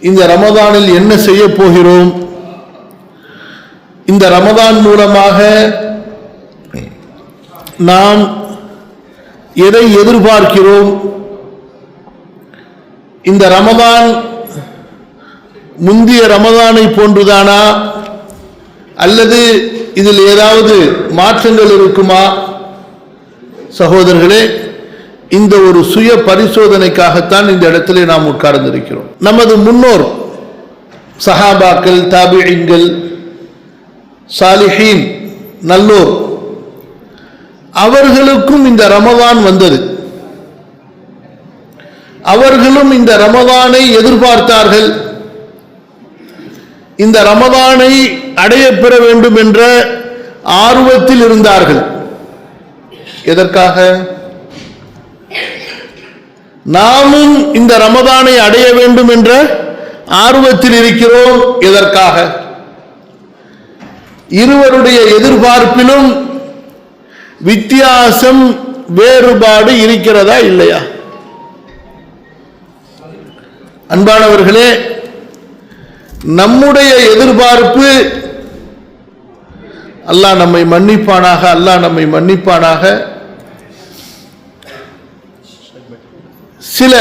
இந்த ரமதானில் என்ன செய்ய போகிறோம், இந்த ரமதான் மூலமாக நாம் எதை எதிர்பார்க்கிறோம், இந்த ரமதான் முந்திய ரமதானை போன்றுதானா அல்லது இதில் ஏதாவது மாற்றங்கள் இருக்குமா? சகோதரர்களே, இந்த ஒரு சுய பரிசோதனைக்காகத்தான் இந்த இடத்திலே நாம் உட்கார்ந்திருக்கிறோம். நமது முன்னோர் சஹாபாக்கள், தாபிஈன்கள், சாலிஹீன், நல்லோர், அவர்களுக்கும் இந்த ரமதான் வந்தது. அவர்களும் இந்த ரமதானை எதிர்பார்த்தார்கள். இந்த ரமதானை அடைய பெற வேண்டும் என்ற ஆர்வத்தில் இருந்தார்கள். எதற்காக? நாமும் இந்த ரமதானை அடைய வேண்டும் என்ற ஆர்வத்தில் இருக்கிறோம். எதற்காக? இருவருடைய எதிர்பார்ப்பிலும் வித்தியாசம், வேறுபாடு இருக்கிறதா இல்லையா? அன்பானவர்களே, நம்முடைய எதிர்பார்ப்பு அல்லாஹ் நம்மை மன்னிப்பானாக, அல்லாஹ் நம்மை மன்னிப்பானாக. சில